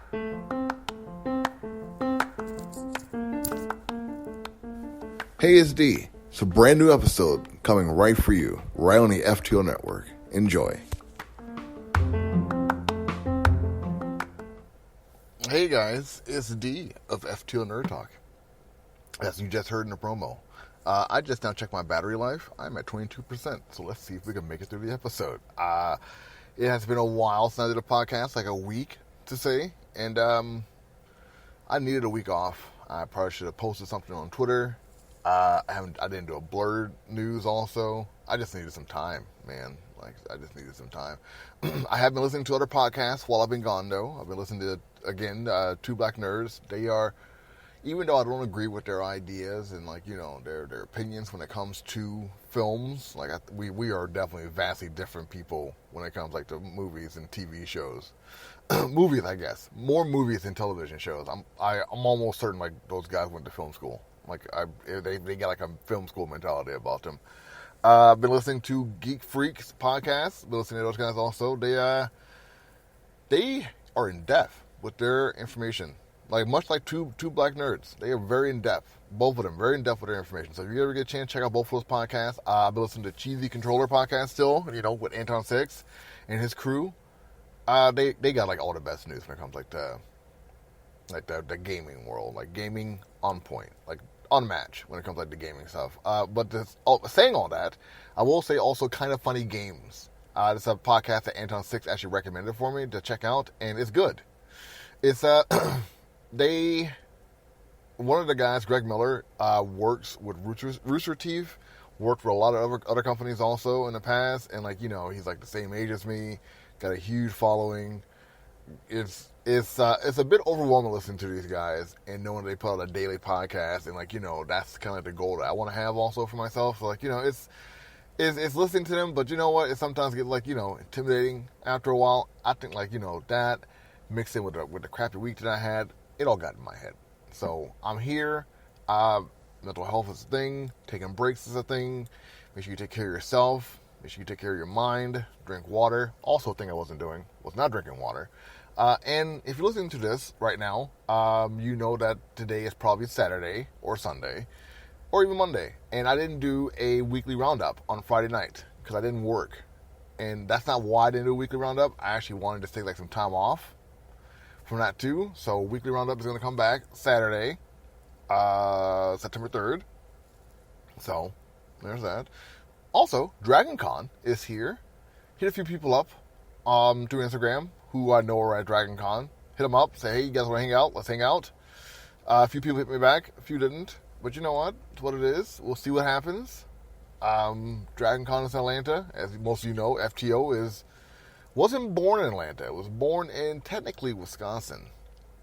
Hey, it's D. It's a brand new episode coming right for you, right on the FTO network. Enjoy. Hey guys, it's D of fto-nerd-talk. As you just heard in the promo, I just now checked my battery life. I'm at 22%, so let's see if we can make it through the episode. It has been a while since I did a podcast, like a week to say, and I needed a week off. I probably should have posted something on Twitter. I didn't do a blerd-news also. I just needed some time, man. I just needed some time. I have been listening to other podcasts while I've been gone, though. I've been listening to, again, Two Black Nerds. They are, even though I don't agree with their ideas and, their opinions when it comes to films, we are definitely vastly different people when it comes, to movies and TV shows. Movies, I guess. More movies than television shows. I'm almost certain, those guys went to film school. They got a film school mentality about them. I've been listening to Geek Freaks podcasts. Been listening to those guys also. They are in depth with their information. Much like two black nerds. They are very in depth. Both of them very in depth with their information. So if you ever get a chance, check out both of those podcasts. I've been listening to Cheesy Controller podcast still, with Anton Six and his crew. They got all the best news when it comes the gaming world, gaming on point, unmatched when it comes to gaming stuff. But saying all that, I will say also Kind of Funny Games. This is a podcast that Anton Six actually recommended for me to check out, and it's good. It's one of the guys, Greg Miller, works with Rooster Teeth, worked for a lot of other companies also in the past, and he's the same age as me, got a huge following. It's a bit overwhelming listening to these guys and knowing they put out a daily podcast, and that's kind of the goal that I want to have also for myself. So it's listening to them, but you know what? It sometimes gets intimidating after a while. I think that mixed in with the crappy week that I had, it all got in my head. So I'm here. Mental health is a thing. Taking breaks is a thing. Make sure you take care of yourself. Make sure you take care of your mind. Drink water. Also, a thing I wasn't doing was not drinking water. And if you're listening to this right now, you know that today is probably Saturday or Sunday or even Monday. And I didn't do a weekly roundup on Friday night because I didn't work. And that's not why I didn't do a weekly roundup. I actually wanted to take some time off from that too. So weekly roundup is going to come back Saturday, September 3rd. So there's that. Also, Dragon Con is here. Hit a few people up through Instagram who I know are at Dragon Con. Hit them up. Say, hey, you guys want to hang out? Let's hang out. A few people hit me back. A few didn't. But you know what? It's what it is. We'll see what happens. Dragon Con is in Atlanta. As most of you know, FTO wasn't born in Atlanta. It was born in, technically, Wisconsin.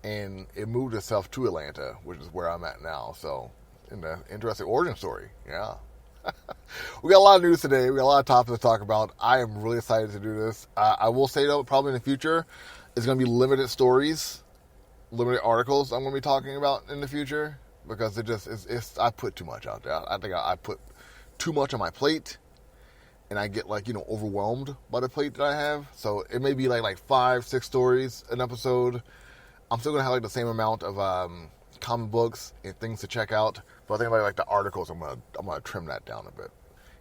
And it moved itself to Atlanta, which is where I'm at now. So, interesting origin story. Yeah. We got a lot of news today. We got a lot of topics to talk about. I am really excited to do this. I will say, though, probably in the future, it's going to be limited stories, limited articles I'm going to be talking about in the future, because I put too much out there. I think I put too much on my plate, and I get, overwhelmed by the plate that I have. So it may be, 5-6 stories an episode. I'm still going to have, the same amount of comic books and things to check out. But I think the articles, I'm gonna trim that down a bit.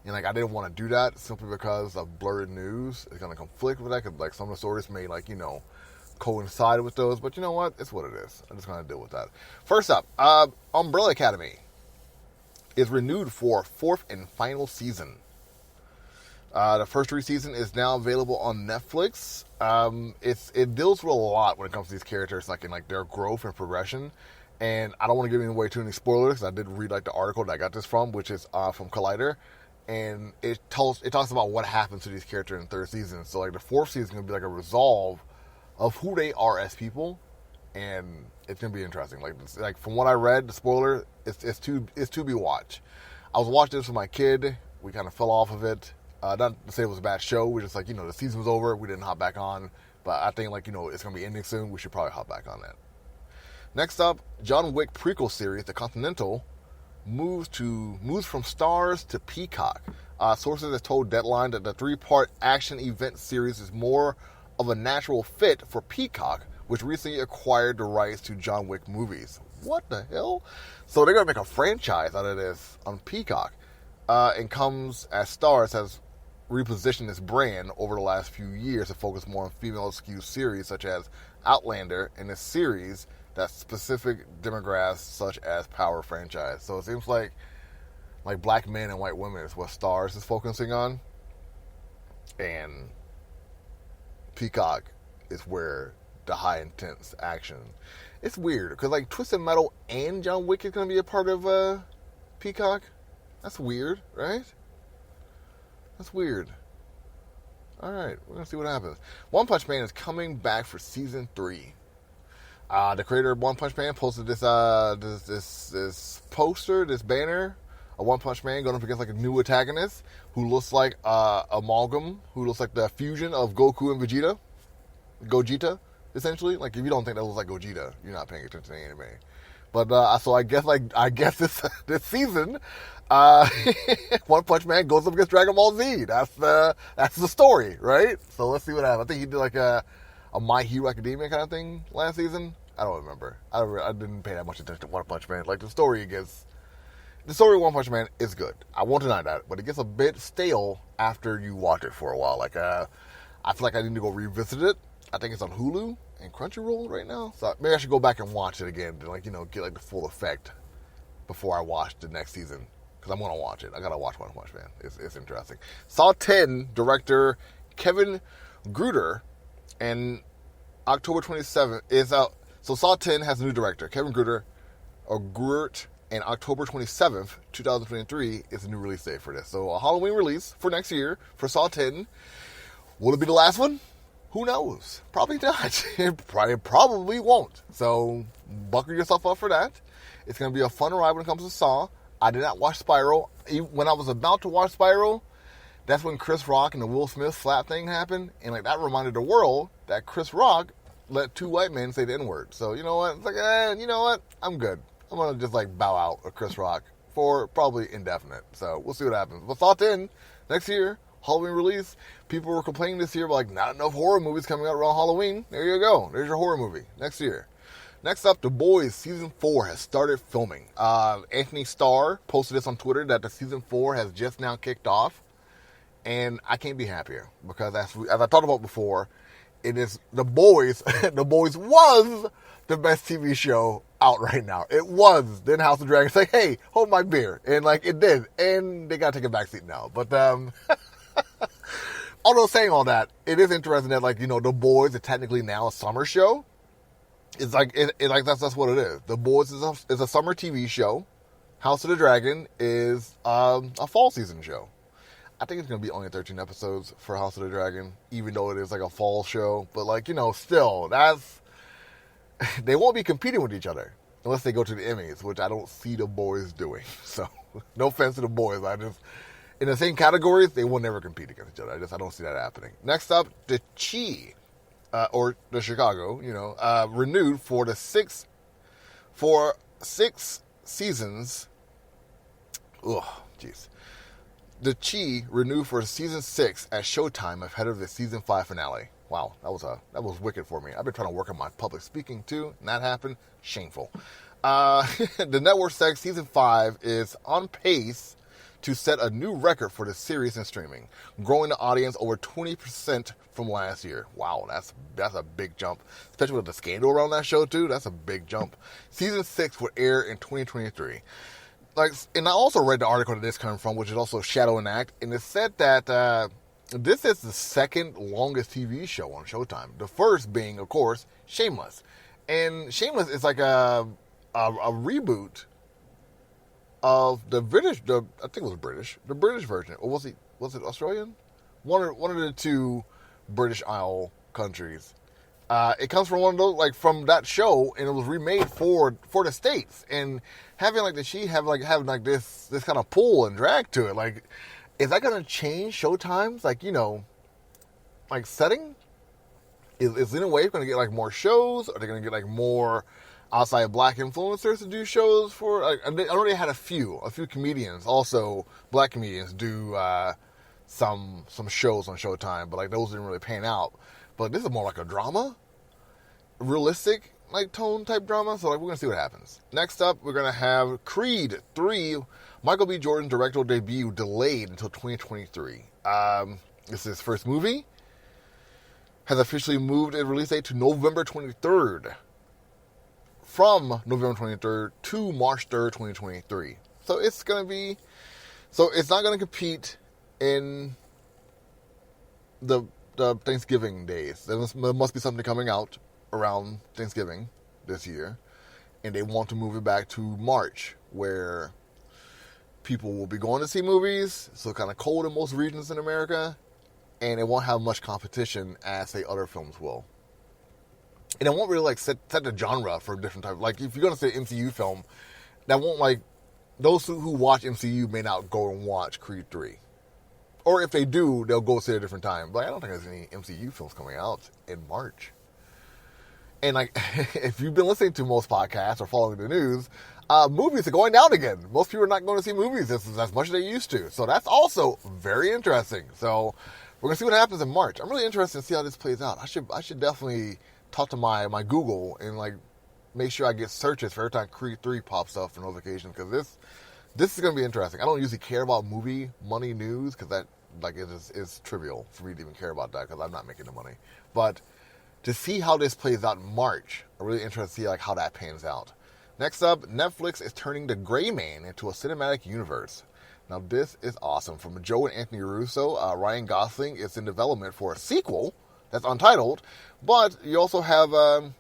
And I didn't want to do that simply because of blerd-news. It's gonna conflict with that because some of the stories may coincide with those. But you know what? It's what it is. I'm just gonna deal with that. First up, Umbrella Academy is renewed for a 4th and final season. The first 3 seasons is now available on Netflix. It deals with a lot when it comes to these characters, in their growth and progression. And I don't want to give away too many spoilers, because I did read the article that I got this from, which is from Collider, and it talks about what happens to these characters in the 3rd season. So the 4th season is going to be a resolve of who they are as people, and it's going to be interesting. From what I read, the spoiler, it's to be watched. I was watching this with my kid. We kind of fell off of it. Not to say it was a bad show. We just the season was over. We didn't hop back on. But I think it's going to be ending soon. We should probably hop back on that. Next up, John Wick prequel series, The Continental, moves from Stars to Peacock. Sources have told Deadline that the 3-part action event series is more of a natural fit for Peacock, which recently acquired the rights to John Wick movies. What the hell? So they're going to make a franchise out of this on Peacock. And comes as Starz has repositioned its brand over the last few years to focus more on female-skewed series such as Outlander and a series that specific demographics such as Power franchise. So it seems like black men and white women is what Starz is focusing on. And Peacock is where the high intense action. It's weird because like Twisted Metal and John Wick is going to be a part of Peacock. That's weird, right? That's weird. All right, we're gonna see what happens. One Punch Man is coming back for season 3. The creator of One Punch Man posted this poster, this banner. A One Punch Man going up against like a new antagonist who looks like amalgam, who looks like the fusion of Goku and Gogeta, essentially. Like if you don't think that looks like Gogeta, you're not paying attention to the anime. But so I guess this season, One Punch Man goes up against Dragon Ball Z. That's the story, right? So let's see what happens. I think he did like a My Hero Academia kind of thing last season. I don't remember. I didn't pay that much attention to One Punch Man. Like the story of One Punch Man is good. I won't deny that, but it gets a bit stale after you watch it for a while. Like I feel like I need to go revisit it. I think it's on Hulu and Crunchyroll right now. So maybe I should go back and watch it again to get like the full effect before I watch the next season. Because I'm going to watch it. I got to watch One Punch Man. It's interesting. Saw 10 director Kevin Gruder and October 27th is out. So Saw 10 has a new director, Kevin Gruder, or Gruert, and October 27th, 2023 is the new release date for this. So a Halloween release for next year for Saw 10. Will it be the last one? Who knows? Probably not. It probably won't. So buckle yourself up for that. It's going to be a fun ride when it comes to Saw. I did not watch Spiral. When I was about to watch Spiral, that's when Chris Rock and the Will Smith slap thing happened. And like that reminded the world that Chris Rock let 2 white men say the N-word. So you know what? It's like, you know what? I'm good. I'm going to just like bow out of Chris Rock for probably indefinite. So we'll see what happens. But Saw 10 next year, Halloween release. People were complaining this year about like not enough horror movies coming out around Halloween. There you go. There's your horror movie next year. Next up, The Boys Season 4 has started filming. Anthony Starr posted this on Twitter that the Season 4 has just now kicked off. And I can't be happier because as I talked about before, it is The Boys. The Boys was the best TV show out right now. It was. Then House of Dragons like, hey, hold my beer. And like it did. And they got to take a backseat now. But although saying all that, it is interesting that like, The Boys are technically now a summer show. It's like that's what it is. The Boys is a summer TV show. House of the Dragon is a fall season show. I think it's going to be only 13 episodes for House of the Dragon, even though it is like a fall show. But like, still, they won't be competing with each other unless they go to the Emmys, which I don't see the Boys doing. So no offense to the Boys. In the same categories, they will never compete against each other. I don't see that happening. Next up, the Chi. Or the Chicago, renewed for 6 seasons. Ugh, jeez. The Chi renewed for season 6 at Showtime ahead of the season 5 finale. Wow, that was wicked for me. I've been trying to work on my public speaking too, and that happened. Shameful. The network says season 5 is on pace to set a new record for the series in streaming, growing the audience over 20% from last year. Wow, that's a big jump, especially with the scandal around that show too. That's a big jump. Season 6 would air in 2023. And I also read the article that this comes from, which is also Shadow and Act, and it said that this is the second longest TV show on Showtime. The first being, of course, Shameless, and Shameless is like a reboot of the British, I think it was British, the British version, or was it Australian? One of the 2 British Isle countries. It comes from one of those, like from that show, and it was remade for the States. And having like having like this kind of pull and drag to it, like, is that gonna change Showtime's like setting? Is in a way going to get like more shows? Are they going to get like more outside black influencers to do shows for? I already had a few comedians, also black comedians, do some shows on Showtime, but like those didn't really pan out. But this is more like a drama, realistic like tone type drama. So like we're gonna see what happens. Next up, we're gonna have Creed 3. Michael B. Jordan's directorial debut delayed until 2023. This is his first movie. Has officially moved its release date to November 23rd. From November 23rd to March 3rd, 2023. So it's going to be... So it's not going to compete in the Thanksgiving days. There must be something coming out around Thanksgiving this year. And they want to move it back to March, where people will be going to see movies. So kind of cold in most regions in America. And it won't have much competition as, say, other films will. And it won't really, like, set the genre for different types. Like, if you're going to say an MCU film, that won't, like... Those who watch MCU may not go and watch Creed 3. Or if they do, they'll go see it a different time. But I don't think there's any MCU films coming out in March. And, like, if you've been listening to most podcasts or following the news, movies are going down again. Most people are not going to see movies as much as they used to. So that's also very interesting. So we're going to see what happens in March. I'm really interested to see how this plays out. I should definitely... talk to my Google and like make sure I get searches for every time Creed 3 pops up for notifications, because this is going to be interesting. I don't usually care about movie money news because that like is trivial for me to even care about that because I'm not making the money. But to see how this plays out in March, I'm really interested to see like how that pans out. Next up, Netflix is turning the Gray Man into a cinematic universe. Now this is awesome. From Joe and Anthony Russo, Ryan Gosling is in development for a sequel that's untitled, but you also have a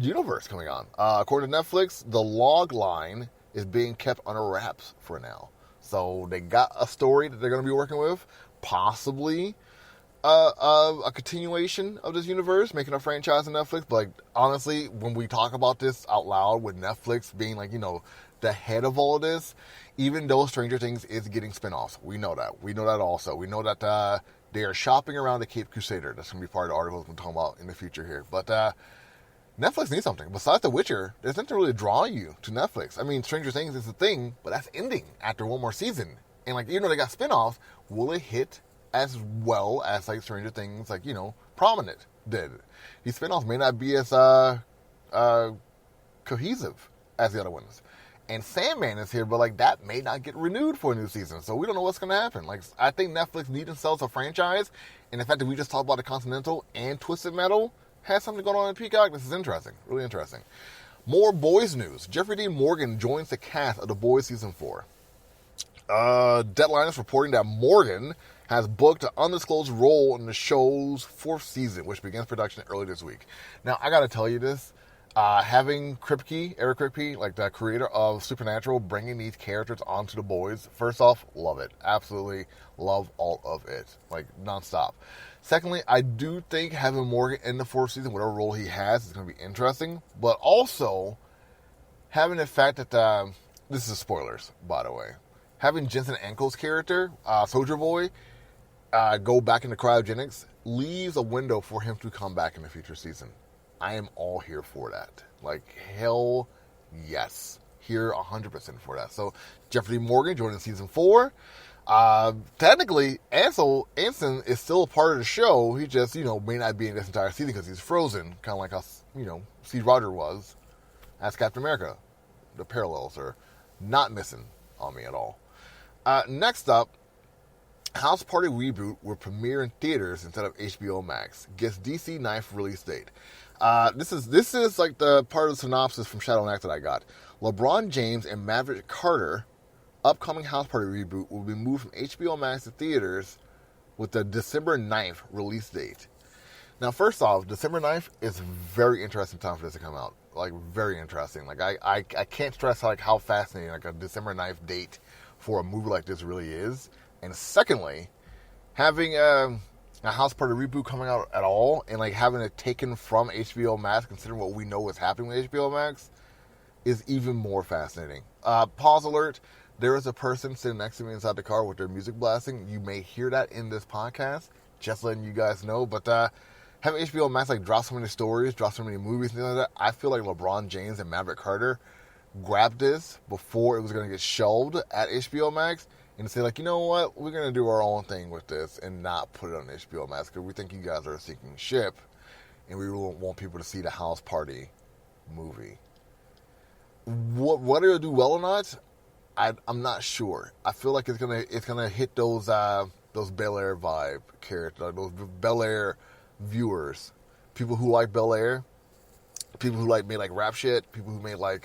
universe coming on. According to Netflix, the log line is being kept under wraps for now. So they got a story that they're going to be working with, possibly a continuation of this universe, making a franchise on Netflix. But like, honestly, when we talk about this out loud, with Netflix being like, you know, the head of all of this, even though Stranger Things is getting spinoffs, we know that. We know that also. We know that they are shopping around the Cape Crusader. That's going to be part of the articles we're talking about in the future here. But Netflix needs something. Besides The Witcher, there's nothing to really draw you to Netflix. I mean, Stranger Things is a thing, but that's ending after one more season. And, like, even though they got spinoffs, will it hit as well as, like, Stranger Things, like, you know, Prominent did? These spinoffs may not be as cohesive as the other ones. And Sandman is here, but, like, that may not get renewed for a new season. So we don't know what's going to happen. Like, I think Netflix needs themselves a franchise. And the fact that we just talked about the Continental and Twisted Metal has something going on in Peacock. This is interesting. Really interesting. More Boys news. Jeffrey Dean Morgan joins the cast of The Boys Season 4. Deadline is reporting that Morgan has booked an undisclosed role in the show's 4th season, which begins production early this week. Now, I got to tell you this. Having Eric Kripke, like the creator of Supernatural, bringing these characters onto The Boys, first off, love it. Absolutely love all of it. Like, nonstop. Secondly, I do think having Morgan in the 4th season, whatever role he has, is going to be interesting. But also, having the fact that, this is spoilers, by the way, having Jensen Ackles' character, Soldier Boy, go back into cryogenics, leaves a window for him to come back in the future season. I am all here for that. Like, hell yes. Here 100% for that. So, Jeffrey Morgan joining season 4. Technically, Anson is still a part of the show. He just, you know, may not be in this entire season because he's frozen. Kind of like how, you know, Steve Rogers was as Captain America. The parallels are not missing on me at all. Next up, House Party reboot will premiere in theaters instead of HBO Max. Gets DC 9th release date. This is like the part of the synopsis from Shadow and Axe that I got. LeBron James and Maverick Carter upcoming House Party reboot will be moved from HBO Max to theaters with the December 9th release date. Now, first off, December 9th is a very interesting time for this to come out. Like, very interesting. Like, I can't stress like how fascinating like a December 9th date for a movie like this really is. And secondly, having a House Party reboot coming out at all and like having it taken from HBO Max, considering what we know is happening with HBO Max, is even more fascinating. Pause alert. There is a person sitting next to me inside the car with their music blasting. You may hear that in this podcast. Just letting you guys know. But having HBO Max like drop so many stories, drop so many movies, and things like that, I feel like LeBron James and Maverick Carter grabbed this before it was going to get shelved at HBO Max and say like, you know what, we're going to do our own thing with this and not put it on HBO Max because we think you guys are a sinking ship and we want people to see the House Party movie. Whether it'll do well or not, I'm not sure. I feel like it's gonna hit those Bel Air vibe characters, those Bel Air viewers, people who like Bel Air, people who made like rap shit, people who made like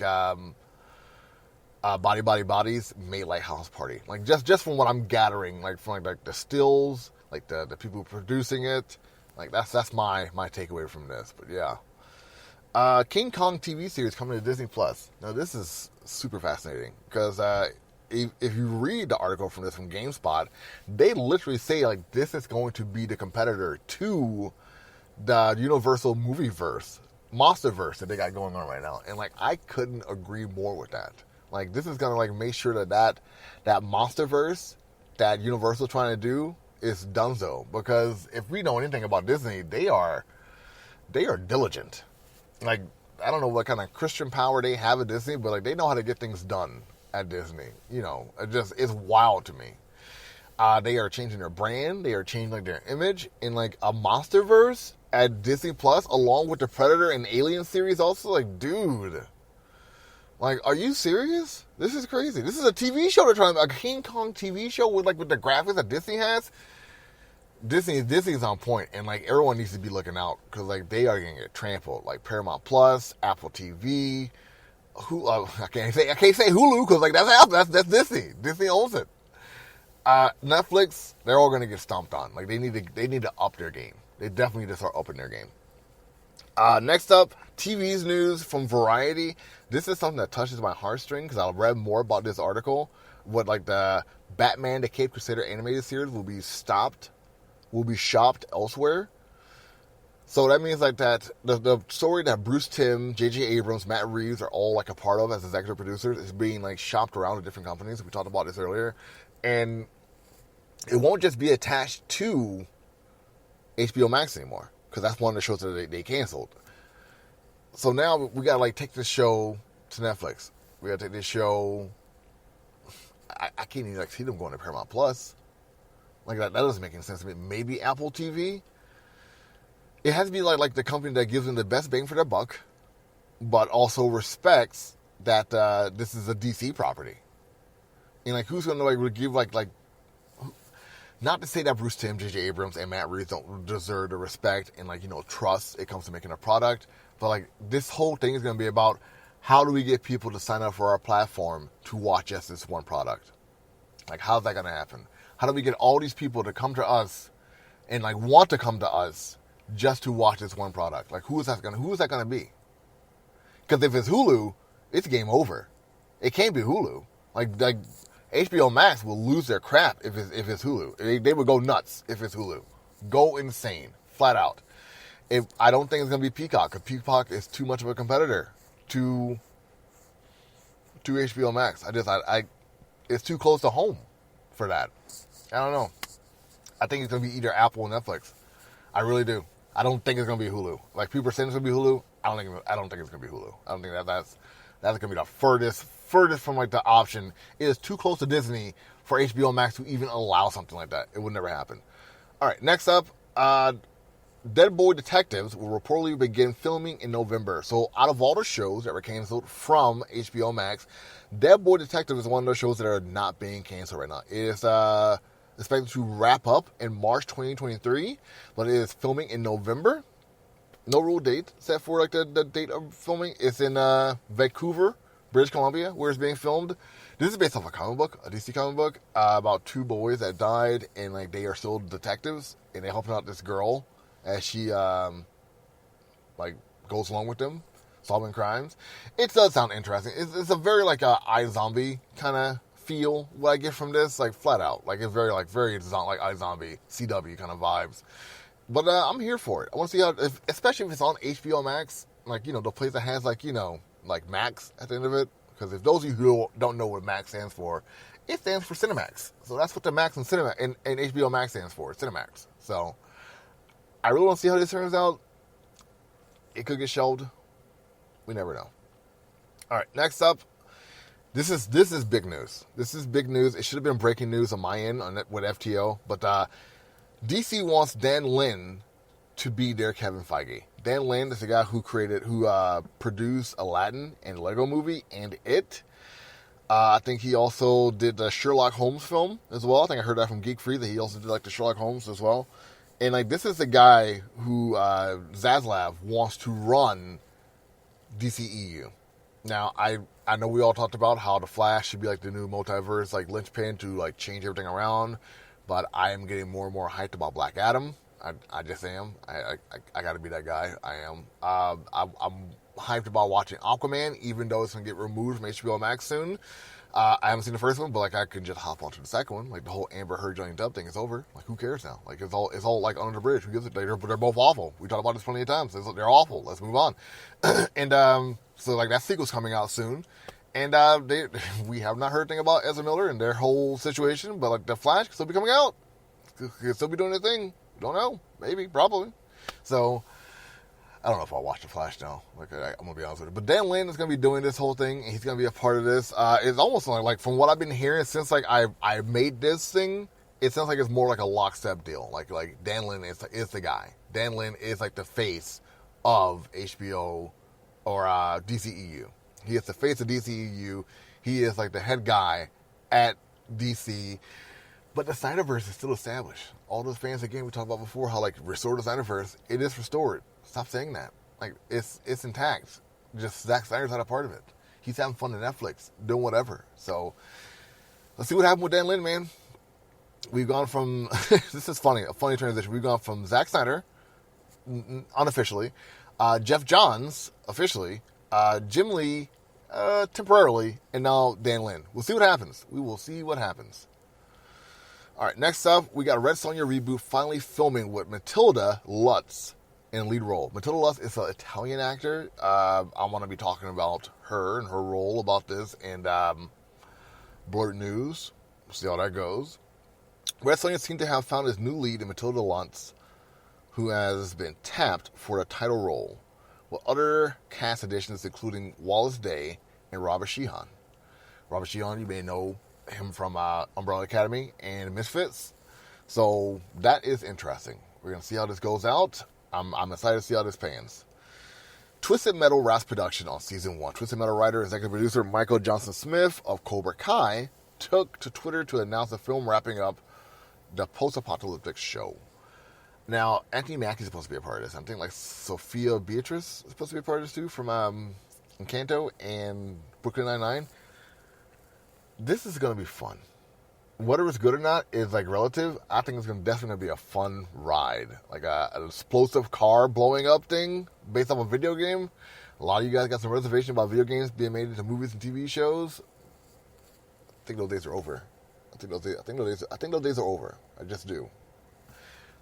bodies made like House Party. Like just from what I'm gathering, like from like the stills, like the people who are producing it, like that's my takeaway from this. But yeah, King Kong TV series coming to Disney Plus. Now this is super fascinating because if you read the article from GameSpot, they literally say like this is going to be the competitor to the Universal Movieverse, Monsterverse that they got going on right now, and like I couldn't agree more with that. Like this is gonna like make sure that Monsterverse that Universal trying to do is donezo, because if we know anything about Disney, they are diligent. Like I don't know what kind of Christian power they have at Disney, but like they know how to get things done at Disney. You know, it's wild to me. They are changing their brand, they are changing like their image in like a Monsterverse at Disney Plus, along with the Predator and Alien series. Also, like, dude. Like, are you serious? This is crazy. This is a TV show they're trying to, a King Kong TV show with the graphics that Disney has. Disney's on point, and like everyone needs to be looking out because like they are gonna get trampled. Like Paramount Plus, Apple TV, I can't say Hulu because like that's Disney. Disney owns it. Netflix, they're all gonna get stomped on. Like they need to up their game. They definitely need to start upping their game. Next up, TV's news from Variety. This is something that touches my heartstring because I read more about this article. What like the Batman: The Caped Crusader animated series will be shopped elsewhere. So that means like that the story that Bruce Timm, J.J. Abrams, Matt Reeves are all like a part of as executive producers is being like shopped around to different companies. We talked about this earlier, and it won't just be attached to HBO Max anymore, because that's one of the shows that they canceled. So now we gotta like take this show to Netflix. We gotta take this show. I can't even like see them going to Paramount Plus. Like that doesn't make any sense to me. Maybe Apple TV. It has to be like the company that gives them the best bang for their buck, but also respects that this is a DC property. And like who's gonna like give like not to say that Bruce Timm, J.J. Abrams, and Matt Reeves don't deserve the respect and trust it comes to making a product, but like this whole thing is going to be about how do we get people to sign up for our platform to watch just this one product? Like how's that going to happen? How do we get all these people to come to us and like want to come to us just to watch this one product? Like who is that going to be? Because if it's Hulu, it's game over. It can't be Hulu. Like HBO Max will lose their crap if it's Hulu. They would go nuts if it's Hulu. Go insane, flat out. I don't think it's going to be Peacock, because Peacock is too much of a competitor to HBO Max. It's too close to home for that. I don't know. I think it's going to be either Apple or Netflix. I really do. I don't think it's going to be Hulu. Like people are saying it's going to be Hulu. I don't think it's going to be Hulu. I don't think that's going to be the furthest from like the option. It is too close to Disney for HBO Max to even allow something like that. It would never happen. All right, next up, Dead Boy Detectives will reportedly begin filming in November. So out of all the shows that were canceled from HBO Max, Dead Boy Detective is one of those shows that are not being canceled right now. It is expected to wrap up in March 2023, but it is filming in November. No real date set for like the date of filming. It's in Vancouver, British Columbia, where it's being filmed. This is based off a comic book, a DC comic book, about two boys that died, and like they are still detectives, and they're helping out this girl as she goes along with them, solving crimes. It does sound interesting. It's a very like iZombie kind of feel what I get from this, like flat out. Like it's very like iZombie, CW kind of vibes. But I'm here for it. I want to see how, especially if it's on HBO Max, like the place that has like Max at the end of it. Because if those of you who don't know what Max stands for, it stands for Cinemax. So that's what the Max and HBO Max stands for, Cinemax. So I really want to see how this turns out. It could get shelved. We never know. All right, next up, this is big news. This is big news. It should have been breaking news on my end with FTO, but DC wants Dan Lin to be their Kevin Feige. Dan Lin is the guy who produced Aladdin and Lego Movie and It. I think he also did the Sherlock Holmes film as well. I think I heard that from Geek Free that he also did like the Sherlock Holmes as well. And like this is the guy who Zaslav wants to run DCEU. Now I know we all talked about how the Flash should be like the new multiverse like linchpin to like change everything around, but I am getting more and more hyped about Black Adam. I just am. I got to be that guy. I am. I'm hyped about watching Aquaman, even though it's gonna get removed from HBO Max soon. I haven't seen the first one, but like I can just hop onto the second one. Like the whole Amber Heard Johnny Depp thing is over. Like who cares now? Like it's all like under the bridge. Who gives it? They're both awful. We talked about this plenty of times. They're awful. Let's move on. And so like that sequel's coming out soon, and we have not heard anything about Ezra Miller and their whole situation. But like the Flash could still be coming out. Could still be doing their thing. Don't know. Maybe. Probably. So. I don't know if I'll watch The Flash now. Like, I'm going to be honest with you. But Dan Lin is going to be doing this whole thing, and he's going to be a part of this. It's almost like from what I've been hearing since, like, I made this thing, it sounds like it's more like a lockstep deal. Like Dan Lin is the guy. Dan Lin is, like, the face of HBO or DCEU. He is the face of DCEU. He is, like, the head guy at DC. But the Snyderverse is still established. All those fans, again, we talked about before, how, like, restore the Snyderverse. It is restored. Stop saying that. Like, it's intact. Just Zack Snyder's not a part of it. He's having fun on Netflix, doing whatever. So, let's see what happened with Dan Lin, man. We've gone from, this is funny, a funny transition. We've gone from Zack Snyder, unofficially, Jeff Johns, officially, Jim Lee, temporarily, and now Dan Lin. We'll see what happens. We will see what happens. All right, next up, we got Red Sonja reboot finally filming with Matilda Lutz in lead role. Matilda Lutz is an Italian actor. I want to be talking about her and her role about this and blerd-news. We'll see how that goes. Red Sonja seemed to have found his new lead in Matilda Lutz, who has been tapped for the title role, with other cast additions including Wallace Day and Robert Sheehan. Robert Sheehan, you may know him from Umbrella Academy and Misfits. So that is interesting. We're going to see how this goes out. I'm excited to see how this pans. Twisted Metal wraps production on season 1. Twisted Metal writer and executive producer Michael Johnson Smith of Cobra Kai took to Twitter to announce the film wrapping up the post-apocalyptic show. Now, Anthony Mackie's supposed to be a part of this. I think like Sophia Beatrice is supposed to be a part of this too from Encanto and Brooklyn Nine-Nine. This is going to be fun. Whether it's good or not is like relative. I think it's definitely going to be a fun ride. Like an explosive car blowing up thing based off a video game. A lot of you guys got some reservation about video games being made into movies and TV shows. I think those days are over. I think those days are over. I just do.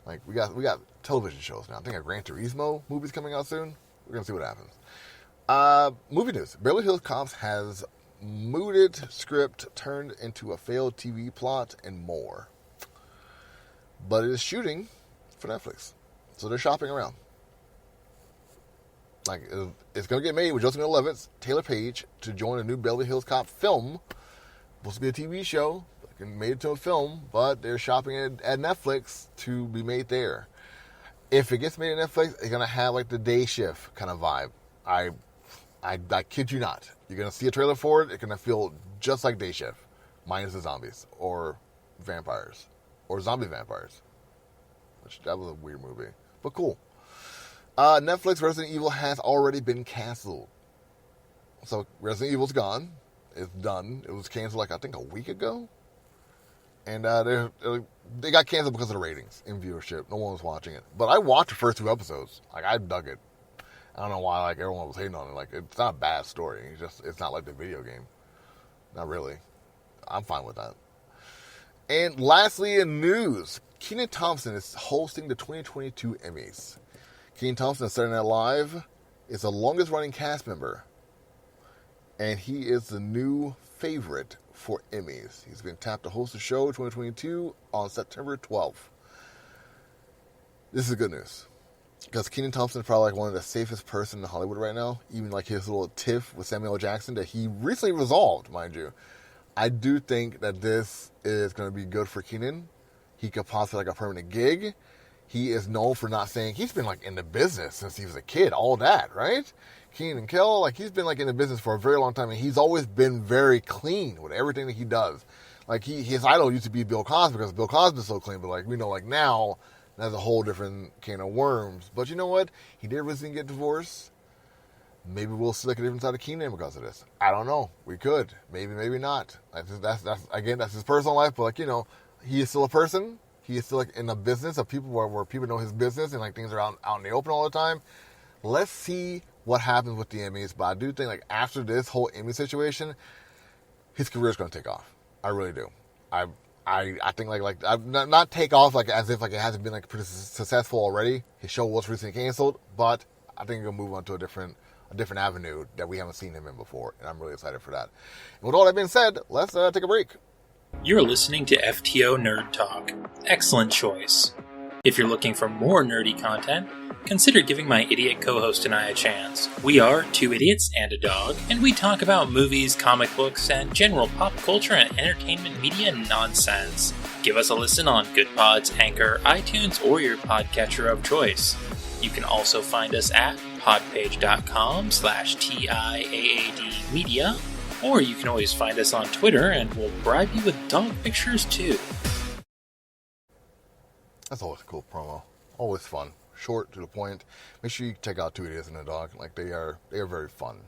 Like we got television shows now. I think a Gran Turismo movie's coming out soon. We're gonna see what happens. Movie news. Beverly Hills Cops has mooted script turned into a failed TV plot and more. But it is shooting for Netflix. So they're shopping around. Like, it's going to get made with Joseph Gordon-Levitt, Taylor Page, to join a new Beverly Hills Cop film. Supposed to be a TV show. They made it to a film, but they're shopping at Netflix to be made there. If it gets made at Netflix, it's going to have like the day shift kind of vibe. I kid you not. You're going to see a trailer for it. It's going to feel just like Day Shift, minus the zombies or vampires or zombie vampires. That was a weird movie, but cool. Netflix Resident Evil has already been canceled. So Resident Evil's gone. It's done. It was canceled like I think a week ago. And they got canceled because of the ratings and viewership. No one was watching it. But I watched the first 2 episodes. Like, I dug it. I don't know why like everyone was hating on it. Like, it's not a bad story. It's not like the video game. Not really. I'm fine with that. And lastly, in news, Kenan Thompson is hosting the 2022 Emmys. Kenan Thompson of Saturday Night Live is the longest running cast member. And he is the new favorite for Emmys. He's been tapped to host the show 2022 on September 12th. This is good news. Because Kenan Thompson is probably like one of the safest person in Hollywood right now. Even like his little tiff with Samuel L. Jackson that he recently resolved, mind you. I do think that this is going to be good for Kenan. He could possibly like a permanent gig. he is known for not saying, he's been like in the business since he was a kid, all that, right? Keenan and Kel, like he's been like in the business for a very long time, and he's always been very clean with everything that he does. Like his idol used to be Bill Cosby because Bill Cosby's so clean, but like we know, like now that's a whole different can of worms. But you know what? He did recently get divorced. Maybe we'll see like a different side of Keenan because of this. I don't know. We could. Maybe, maybe not. That's again, that's his personal life. But like, you know, he is still a person. He is still like in a business of people where people know his business and like things are out in the open all the time. Let's see what happens with the Emmys. But I do think like after this whole Emmy situation, his career is going to take off. I really do. I think like not take off like as if like it hasn't been like pretty successful already. His show was recently canceled, but I think he'll move on to a different avenue that we haven't seen him in before, and I'm really excited for that. And with all that being said, let's take a break. You're listening to FTO Nerd Talk. Excellent choice. If you're looking for more nerdy content, consider giving my idiot co-host and I a chance. We are two idiots and a dog, and we talk about movies, comic books, and general pop culture and entertainment media nonsense. Give us a listen on GoodPods, Anchor, iTunes, or your podcatcher of choice. You can also find us at podpage.com/TIAAD media, or you can always find us on Twitter and we'll bribe you with dog pictures too. That's always a cool promo. Always fun. Short, to the point. Make sure you check out Two Idiots and a Dog. Like they are very fun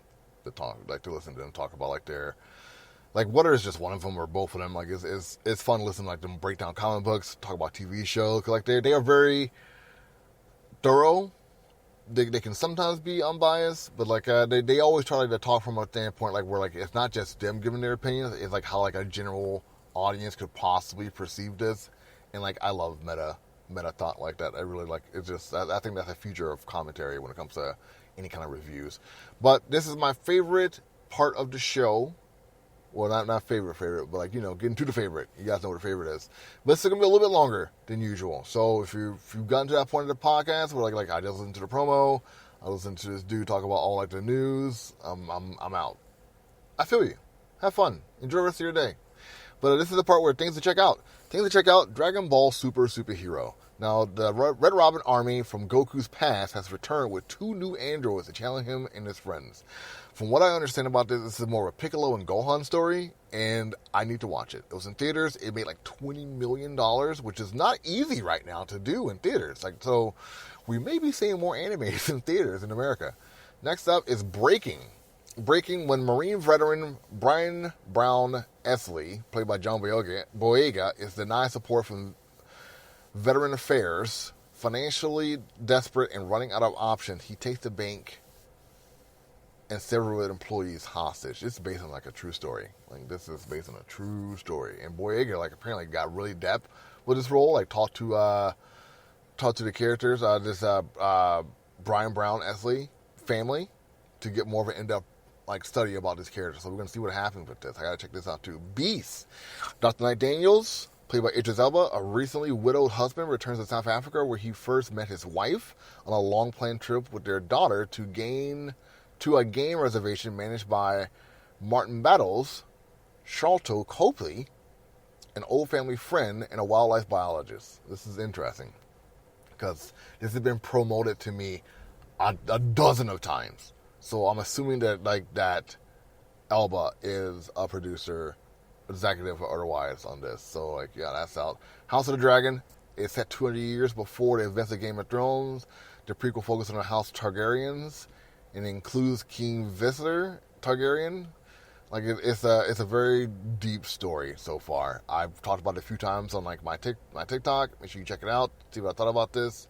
to talk, like to listen to them talk about like their, like whether it's just one of them or both of them. Like it's fun to listen to like them break down comic books, talk about TV shows. Cause like they are very thorough. They can sometimes be unbiased, but like they always try to talk from a standpoint like where like it's not just them giving their opinions. It's like how like a general audience could possibly perceive this, and like I love meta thought like that. I really like it's just I think that's a future of commentary when it comes to any kind of reviews. But this is my favorite part of the show. Well, not favorite, but like, you know, getting to the favorite. You guys know what the favorite is. But it's going to be a little bit longer than usual. So if you've gotten to that point of the podcast where like I just listened to the promo, I listened to this dude talk about all like the news, I'm out. I feel you. Have fun. Enjoy the rest of your day. But this is the part where things to check out. Things to check out, Dragon Ball Superhero. Now, the Red Robin army from Goku's past has returned with 2 new androids to challenge him and his friends. From what I understand about this is more of a Piccolo and Gohan story, and I need to watch it. It was in theaters. It made like $20 million, which is not easy right now to do in theaters. Like, so we may be seeing more animes in theaters in America. Next up is Breaking. Breaking, when Marine veteran Brian Brown Esley, played by John Boyega, is denied support from Veteran Affairs. Financially desperate and running out of options, he takes the bank and several employees hostage. It's based on like a true story. Like this is based on a true story. And Boyega like apparently got really depth with this role. Like talked to the characters, Brian Brown Esley family, to get more of an in-depth like study about this character. So we're gonna see what happens with this. I gotta check this out too. Beast. Dr. Knight Daniels, played by Idris Elba, a recently widowed husband, returns to South Africa where he first met his wife on a long-planned trip with their daughter to a game reservation managed by Martin Battles, Sharlto Copley, an old family friend and a wildlife biologist. This is interesting because this has been promoted to me a dozen of times. So I'm assuming that Elba is a producer, executive or otherwise on this. So like, yeah, that's out. House of the Dragon is set 200 years before the events of Game of Thrones. The prequel focuses on the House Targaryens and includes King Vizier Targaryen. Like it's a very deep story so far. I've talked about it a few times on like my TikTok. Make sure you check it out. See what I thought about this.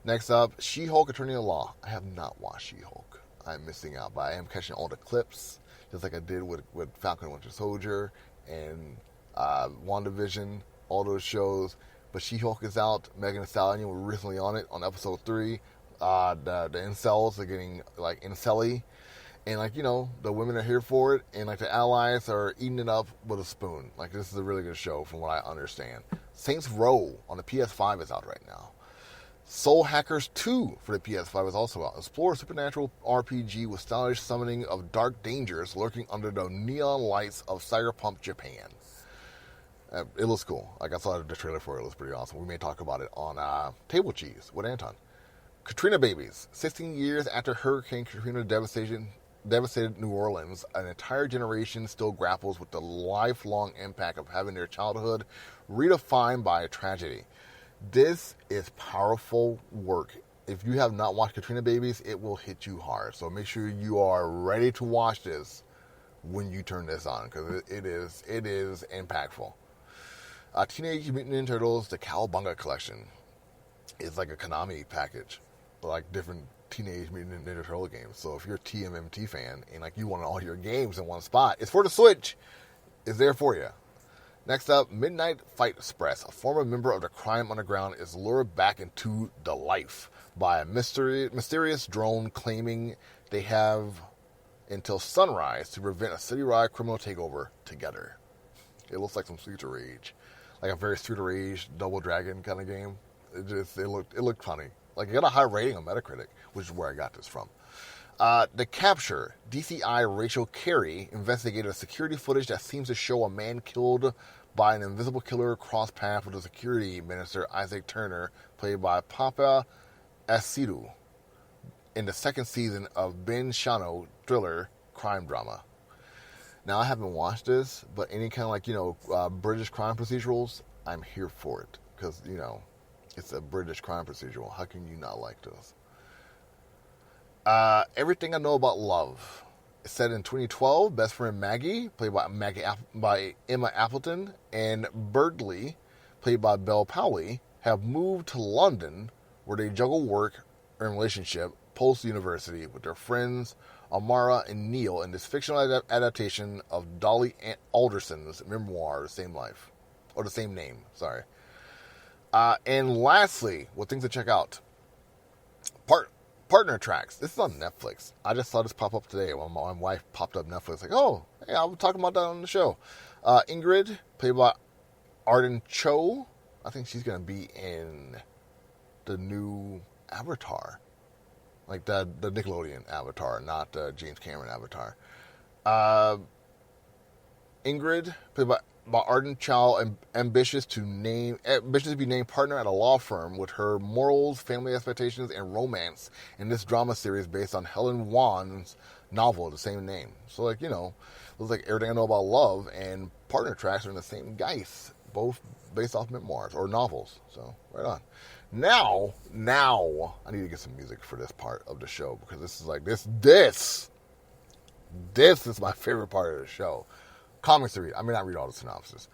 Next up, She-Hulk Attorney at Law. I have not watched She-Hulk. I'm missing out, but I am catching all the clips, just like I did with Falcon and Winter Soldier and WandaVision, all those shows. But She-Hulk is out. Megan Thee Stallion were recently on it on episode 3. The incels are getting like incelly, and like, you know, the women are here for it, and like the allies are eating it up with a spoon. Like this is a really good show from what I understand. Saints Row on the PS5 is out right now. Soul Hackers 2 for the PS5 is also out. Explore a supernatural RPG with stylish summoning of dark dangers lurking under the neon lights of cyberpunk Japan. It looks cool. Like I saw the trailer for it. It looks pretty awesome. We may talk about it on Table Cheese with Anton. Katrina babies. 16 years after Hurricane Katrina devastated New Orleans, an entire generation still grapples with the lifelong impact of having their childhood redefined by a tragedy. This is powerful work. If you have not watched Katrina Babies, it will hit you hard. So make sure you are ready to watch this when you turn this on, because it is impactful. Teenage Mutant Ninja Turtles: The Cowabunga Collection is like a Konami package, like different Teenage Mutant Ninja Turtle games. So if you're a TMNT fan and like you want all your games in one spot, it's for the Switch. It's there for you. Next up, Midnight Fight Express. A former member of the crime underground is lured back into the life by a mysterious drone claiming they have until sunrise to prevent a citywide criminal takeover together. It looks like some Streets of Rage, like a very Streets of Rage Double Dragon kind of game. It looked funny. Like it got a high rating on Metacritic, which is where I got this from. The Capture. DCI Rachel Carey investigated security footage that seems to show a man killed by an invisible killer cross path with the security minister Isaac Turner, played by Papa Asidu, in the second season of Ben Shano thriller crime drama. Now, I haven't watched this, but any kind of like, British crime procedurals, I'm here for it. Because, it's a British crime procedural. How can you not like this? Everything I Know About Love. It's set in 2012. Best friend Maggie, played by Emma Appleton, and Birdley, played by Belle Powley, have moved to London, where they juggle work and relationship post-university with their friends Amara and Neil in this fictional adaptation of Dolly Alderson's memoir, The Same Name. Sorry. And lastly, things to check out. Partner Tracks. This is on Netflix. I just saw this pop up today when my wife popped up Netflix. Like, oh, hey, I was talking about that on the show. Ingrid, played by Arden Cho. I think she's going to be in the new Avatar. Like the Nickelodeon Avatar, not the James Cameron Avatar. Ingrid, played by Arden Chow, ambitious to be named partner at a law firm with her morals, family expectations, and romance in this drama series based on Helen Wan's novel of the same name. So, it looks like Everything I Know About Love and Partner Tracks are in the same guise, both based off memoirs or novels. So, right on. Now, I need to get some music for this part of the show, because this is like, this is my favorite part of the show. Comics to read. I may not read all the synopsis.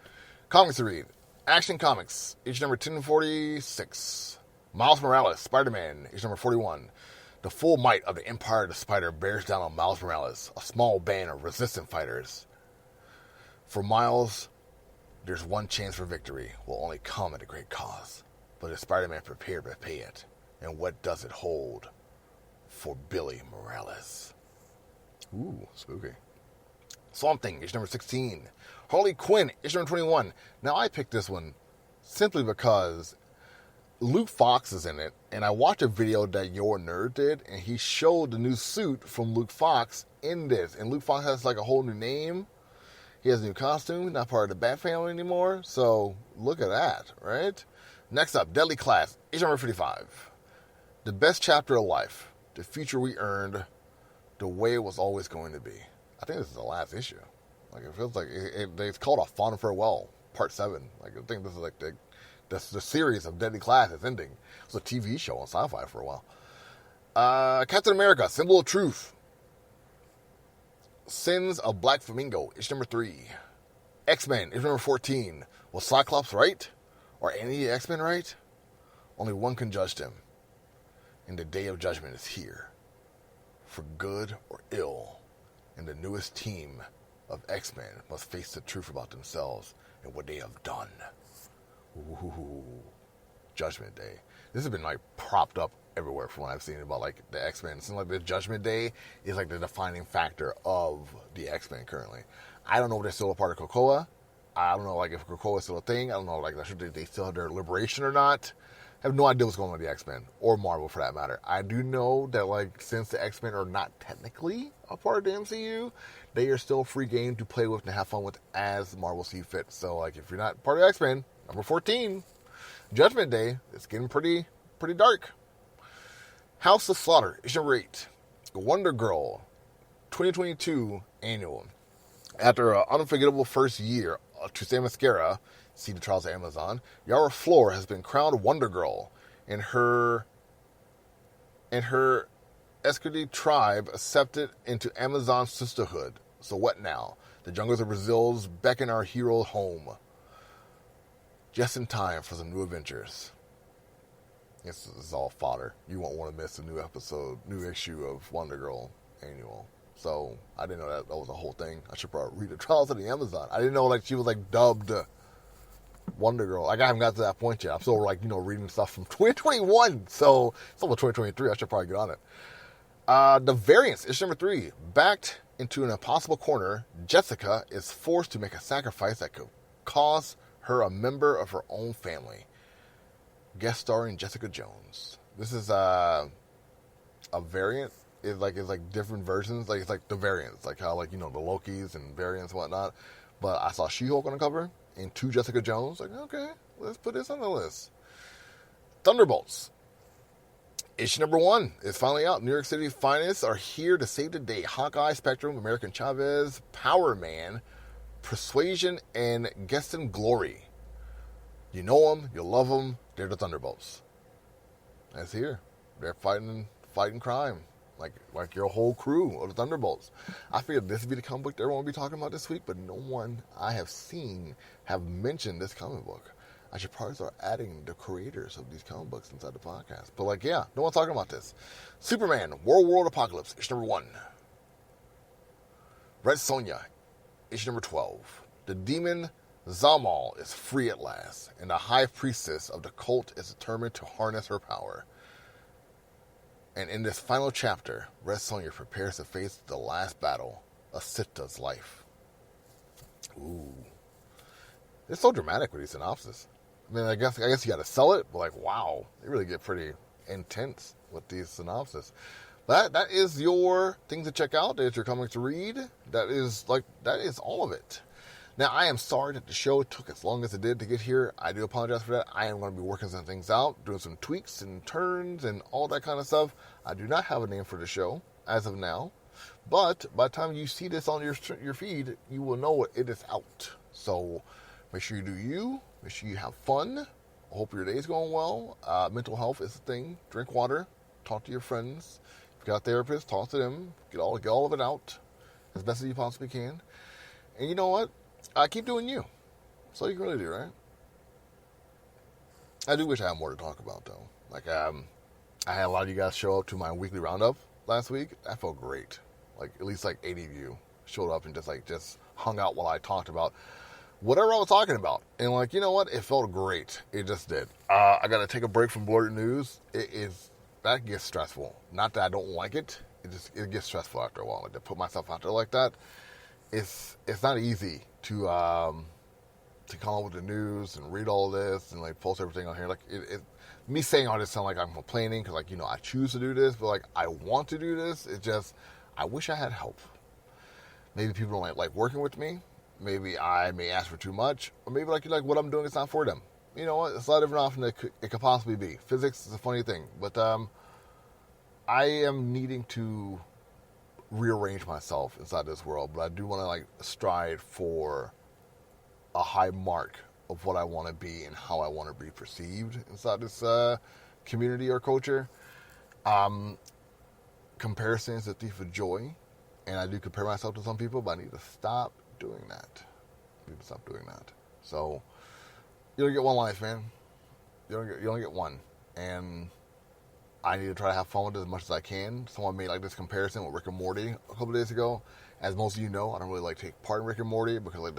Comics to read. Action Comics. Issue number 1046. Miles Morales, Spider-Man. Issue number 41. The full might of the Empire of the Spider bears down on Miles Morales, a small band of resistant fighters. For Miles, there's one chance for victory, will only come at a great cause. But is Spider-Man prepared to pay it? And what does it hold for Billy Morales? Ooh, spooky. Swamp Thing, issue number 16. Harley Quinn, issue number 21. Now, I picked this one simply because Luke Fox is in it, and I watched a video that Your Nerd did, and he showed the new suit from Luke Fox in this. And Luke Fox has like a whole new name. He has a new costume, not part of the Bat family anymore. So, look at that, right? Next up, Deadly Class, issue number 55. The best chapter of life, the future we earned, the way it was always going to be. I think this is the last issue. Like, it feels like it's called A Fond Farewell, Part 7. Like, I think this is like the series of Deadly Class is ending. It was a TV show on Sci-Fi for a while. Captain America, Symbol of Truth. Sins of Black Flamingo, issue number 3. X-Men, issue number 14. Was Cyclops right? Or any of the X-Men right? Only one can judge them. And the day of judgment is here. For good or ill. And the newest team of X-Men must face the truth about themselves and what they have done. Ooh, Judgment Day. This has been like propped up everywhere from what I've seen about like the X-Men. It seems like the Judgment Day is like the defining factor of the X-Men currently. I don't know if they're still a part of Krakoa. I don't know like if Krakoa is still a thing. I don't know like should they still have their liberation or not. have no idea what's going on with the X-Men or Marvel for that matter. I do know that like since the X-Men are not technically a part of the MCU, they are still a free game to play with and have fun with as Marvel see fit. So like if you're not part of X-Men, number 14, Judgment Day, it's getting pretty dark. House of Slaughter, issue number 8. Wonder Girl, 2022 annual. After an unforgettable first year to Sam Mascara, see the trials of Amazon, Yara Flor has been crowned Wonder Girl, and her Escudi tribe accepted into Amazon sisterhood. So what now? The jungles of Brazil's beckon our hero home. Just in time for some new adventures. This is all fodder. You won't want to miss a new issue of Wonder Girl annual. So I didn't know that was a whole thing. I should probably read the trials of the Amazon. I didn't know like she was like dubbed Wonder Girl. Like I haven't got to that point yet. I'm still like reading stuff from 2021. So it's almost 2023. I should probably get on it. The Variants, issue number 3. Backed into an impossible corner, Jessica is forced to make a sacrifice that could cost her a member of her own family. Guest starring Jessica Jones. This is a variant. It's like different versions. Like it's like the variants, like how like the Lokis and variants and whatnot. But I saw She-Hulk on the cover and 2 Jessica Jones. Like okay, let's put this on the list. Thunderbolts. Issue number 1 is finally out. New York City finest are here to save the day. Hawkeye, Spectrum, American Chavez, Power Man, Persuasion, and Geston Glory. You know them, you love them. They're the Thunderbolts. That's here. They're fighting crime. Like your whole crew of the Thunderbolts. I figured this would be the comic book everyone would be talking about this week, but no one I have seen have mentioned this comic book. I should probably start adding the creators of these comic books inside the podcast. But like, yeah, no one's talking about this. Superman, World Apocalypse, issue number 1. Red Sonja, issue number 12. The demon Zamal is free at last, and the high priestess of the cult is determined to harness her power. And in this final chapter, Red Sonja prepares to face the last battle of Sita's life. Ooh. It's so dramatic with these synopses. I mean, I guess you gotta sell it, but like, wow. They really get pretty intense with these synopses. But that is your thing to check out, that you're coming to read. That is all of it. Now, I am sorry that the show took as long as it did to get here. I do apologize for that. I am going to be working some things out, doing some tweaks and turns and all that kind of stuff. I do not have a name for the show as of now. But by the time you see this on your feed, you will know it is out. So make sure you do you. Make sure you have fun. I hope your day is going well. Mental health is a thing. Drink water. Talk to your friends. If you got a therapist, talk to them. Get all of it out as best as you possibly can. And you know what? Keep doing you. That's all you can really do, right? I do wish I had more to talk about, though. Like, I had a lot of you guys show up to my weekly roundup last week. That felt great. Like, at least, 80 of you showed up and just hung out while I talked about whatever I was talking about. And, you know what? It felt great. It just did. I got to take a break from blerd-news. That gets stressful. Not that I don't like it. It gets stressful after a while. Like, to put myself out there like that, it's not easy to come up with the news and read all this and post everything on here. Me saying all this sound like I'm complaining because I choose to do this, but I want to do this. It's just I wish I had help. Maybe people don't like working with me. Maybe I may ask for too much, or maybe what I'm doing is not for them. You know what? It's a lot different option than it could possibly be. Physics is a funny thing, but I am needing to rearrange myself inside this world, but I do want to strive for a high mark of what I want to be and how I want to be perceived inside this community or culture. Comparison is a thief of joy, and I do compare myself to some people, but I need to stop doing that. So you only get one life, man. You only get one, and I need to try to have fun with it as much as I can. Someone made this comparison with Rick and Morty a couple days ago. As most of you know, I don't really take part in Rick and Morty because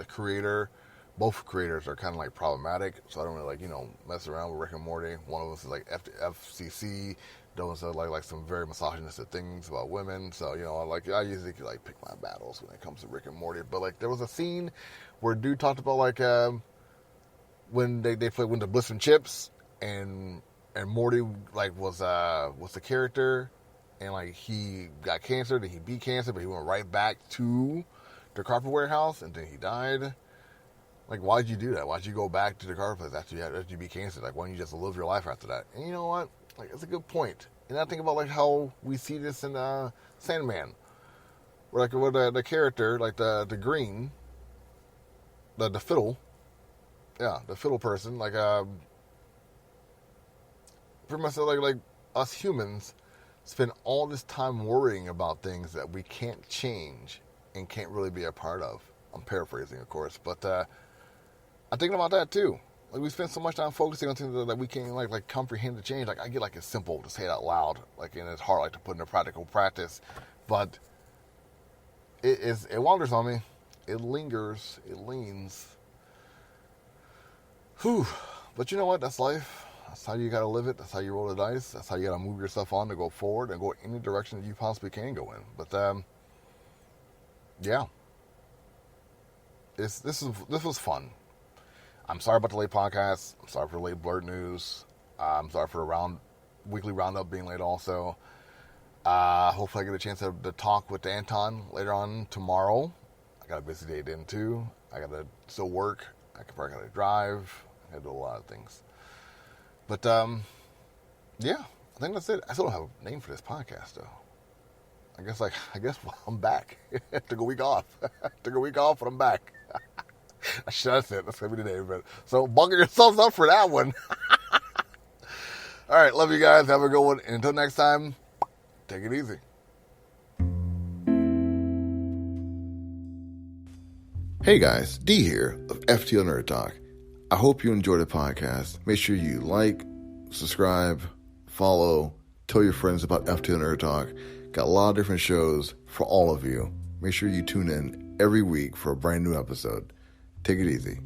both creators are kind of problematic. So I don't really mess around with Rick and Morty. One of us is FCC. The other one said some very misogynistic things about women. So I usually pick my battles when it comes to Rick and Morty. But there was a scene where a dude talked about when they played When the Bliss and Chips, and and Morty like was the character, and like he got cancer, then he beat cancer, but he went right back to the carpet warehouse, and then he died. Like, why'd you do that? Why'd you go back to the carpet after you beat cancer? Like, why don't you just live your life after that? And you know what? Like, it's a good point. And I think about like how we see this in Sandman, where like where the character, like the green, the fiddle, the fiddle person, like pretty much like us humans spend all this time worrying about things that we can't change and can't really be a part of. I'm paraphrasing, of course, but I'm thinking about that too. Like, we spend so much time focusing on things that we can't like comprehend the change. Like, I get like it's simple to say it out loud, like, and it's hard like to put into practical practice, but it wanders on me. It lingers. It leans. Whew. But you know what? That's life. That's how you gotta live it. That's how you roll the dice. That's how you gotta move yourself on to go forward and go any direction that you possibly can go in. But yeah, this was fun. I'm sorry about the late podcast. I'm sorry for the late blerd-news. I'm sorry for the weekly roundup being late also. Hopefully I get a chance to talk with Anton later on tomorrow. I got a busy day then too. I got to still work. I probably got to drive. I got to do a lot of things. But yeah, I think that's it. I still don't have a name for this podcast though. I guess I'm back. Took a week off. Took a week off, but I'm back. That's it. That's going to be the name of it. So buckle yourselves up for that one. All right. Love you guys. Have a good one. And until next time, take it easy. Hey guys, D here of fto-nerd-talk. I hope you enjoyed the podcast. Make sure you like, subscribe, follow, tell your friends about fto-nerd-talk. Got a lot of different shows for all of you. Make sure you tune in every week for a brand new episode. Take it easy.